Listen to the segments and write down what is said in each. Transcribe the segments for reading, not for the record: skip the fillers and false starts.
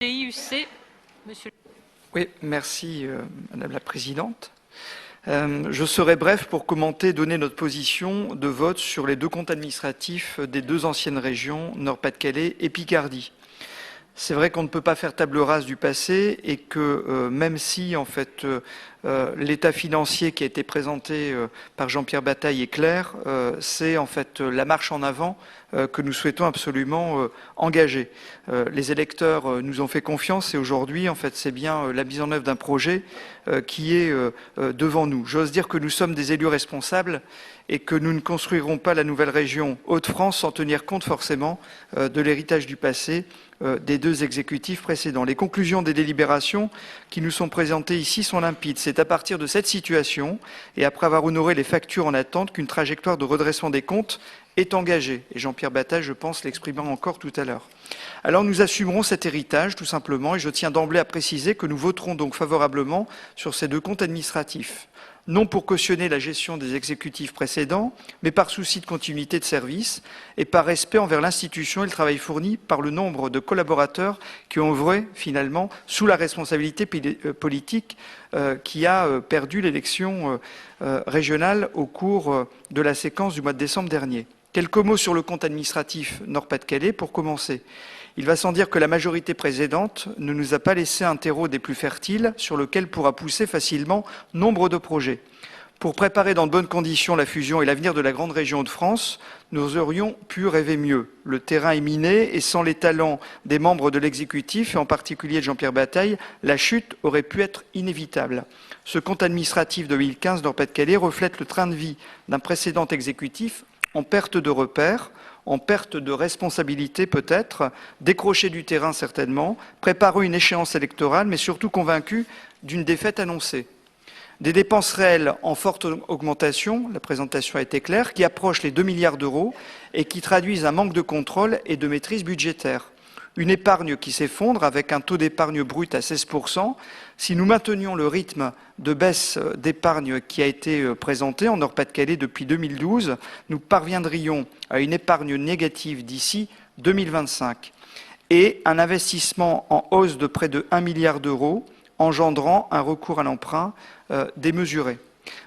DIUC, monsieur. Oui, merci Madame la Présidente. Je serai bref pour commenter, donner notre position de vote sur les deux comptes administratifs des deux anciennes régions, Nord-Pas-de-Calais et Picardie. C'est vrai qu'on ne peut pas faire table rase du passé et que même si en fait l'état financier qui a été présenté par Jean-Pierre Bataille est clair, c'est en fait la marche en avant que nous souhaitons absolument engager. Les électeurs nous ont fait confiance et aujourd'hui en fait c'est bien la mise en œuvre d'un projet qui est devant nous. J'ose dire que nous sommes des élus responsables et que nous ne construirons pas la nouvelle région Hauts-de-France sans tenir compte forcément de l'héritage du passé des deux exécutifs précédents. Les conclusions des délibérations qui nous sont présentées ici sont limpides. C'est à partir de cette situation et après avoir honoré les factures en attente qu'une trajectoire de redressement des comptes est engagée. Et Jean-Pierre Bataille, je pense, l'exprimera encore tout à l'heure. Alors nous assumerons cet héritage, tout simplement, et je tiens d'emblée à préciser que nous voterons donc favorablement sur ces deux comptes administratifs. Non pour cautionner la gestion des exécutifs précédents, mais par souci de continuité de service et par respect envers l'institution et le travail fourni par le nombre de collaborateurs qui ont œuvré finalement sous la responsabilité politique qui a perdu l'élection régionale au cours de la séquence du mois de décembre dernier. Quelques mots sur le compte administratif Nord-Pas-de-Calais pour commencer. Il va sans dire que la majorité précédente ne nous a pas laissé un terreau des plus fertiles sur lequel pourra pousser facilement nombre de projets. Pour préparer dans de bonnes conditions la fusion et l'avenir de la grande région de France, nous aurions pu rêver mieux. Le terrain est miné et sans les talents des membres de l'exécutif, et en particulier de Jean-Pierre Bataille, la chute aurait pu être inévitable. Ce compte administratif de 2015 Nord-Pas-de-Calais reflète le train de vie d'un précédent exécutif en perte de repères, en perte de responsabilité peut-être, décroché du terrain certainement, préparé une échéance électorale, mais surtout convaincu d'une défaite annoncée. Des dépenses réelles en forte augmentation, la présentation a été claire, qui approchent les 2 milliards d'euros et qui traduisent un manque de contrôle et de maîtrise budgétaire. Une épargne qui s'effondre avec un taux d'épargne brut à 16%. Si nous maintenions le rythme de baisse d'épargne qui a été présenté en Nord-Pas-de-Calais depuis 2012, nous parviendrions à une épargne négative d'ici 2025 et un investissement en hausse de près de 1 milliard d'euros, engendrant un recours à l'emprunt démesuré.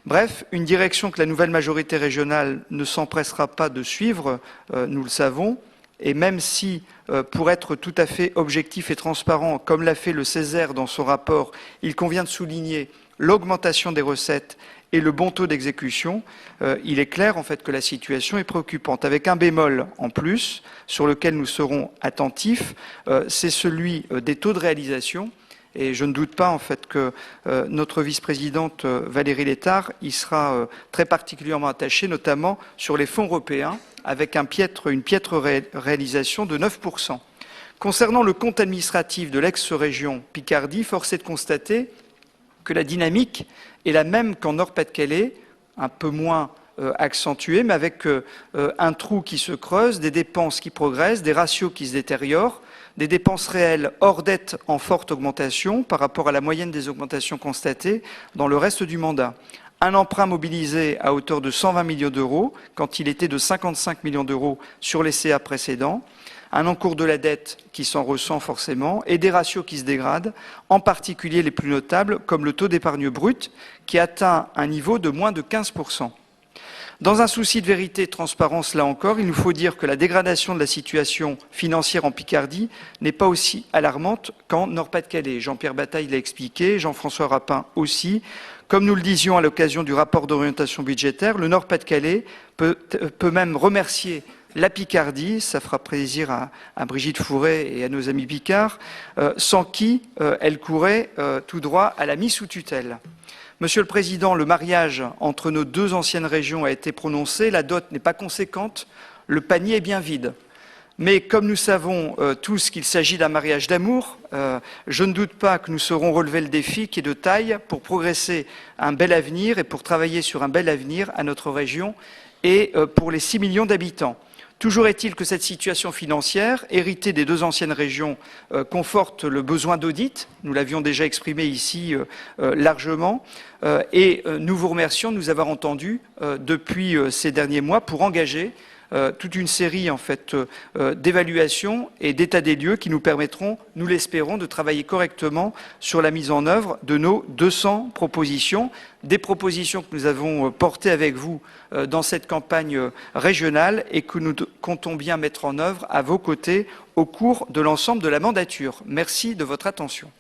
Bref, une direction que la nouvelle majorité régionale ne s'empressera pas de suivre, nous le savons. Et même si, pour être tout à fait objectif et transparent, comme l'a fait le Césaire dans son rapport, il convient de souligner l'augmentation des recettes et le bon taux d'exécution, il est clair en fait que la situation est préoccupante. Avec un bémol en plus, sur lequel nous serons attentifs, c'est celui des taux de réalisation. Et je ne doute pas en fait que notre vice-présidente Valérie Létard y sera très particulièrement attachée, notamment sur les fonds européens, avec une piètre réalisation de 9%. Concernant le compte administratif de l'ex-région Picardie, force est de constater que la dynamique est la même qu'en Nord-Pas-de-Calais, un peu moins accentuée, mais avec un trou qui se creuse, des dépenses qui progressent, des ratios qui se détériorent, des dépenses réelles hors dette en forte augmentation par rapport à la moyenne des augmentations constatées dans le reste du mandat. Un emprunt mobilisé à hauteur de 120 millions d'euros, quand il était de 55 millions d'euros sur les CA précédents, un encours de la dette qui s'en ressent forcément, et des ratios qui se dégradent, en particulier les plus notables, comme le taux d'épargne brute, qui atteint un niveau de moins de 15%. Dans un souci de vérité et de transparence, là encore, il nous faut dire que la dégradation de la situation financière en Picardie n'est pas aussi alarmante qu'en Nord-Pas-de-Calais. Jean-Pierre Bataille l'a expliqué, Jean-François Rapin aussi. Comme nous le disions à l'occasion du rapport d'orientation budgétaire, le Nord-Pas-de-Calais peut même remercier la Picardie, ça fera plaisir à Brigitte Fourré et à nos amis Picard, sans qui elle courait tout droit à la mise sous tutelle. Monsieur le Président, le mariage entre nos deux anciennes régions a été prononcé, la dot n'est pas conséquente, le panier est bien vide. Mais comme nous savons tous qu'il s'agit d'un mariage d'amour, je ne doute pas que nous saurons relever le défi qui est de taille pour progresser à un bel avenir et pour travailler sur un bel avenir à notre région et pour les 6 millions d'habitants. Toujours est-il que cette situation financière, héritée des deux anciennes régions, conforte le besoin d'audit. Nous l'avions déjà exprimé ici largement. Et nous vous remercions de nous avoir entendus depuis ces derniers mois pour engager toute une série en fait d'évaluations et d'états des lieux qui nous permettront, nous l'espérons, de travailler correctement sur la mise en œuvre de nos 200 propositions, des propositions que nous avons portées avec vous dans cette campagne régionale et que nous comptons bien mettre en œuvre à vos côtés au cours de l'ensemble de la mandature. Merci de votre attention.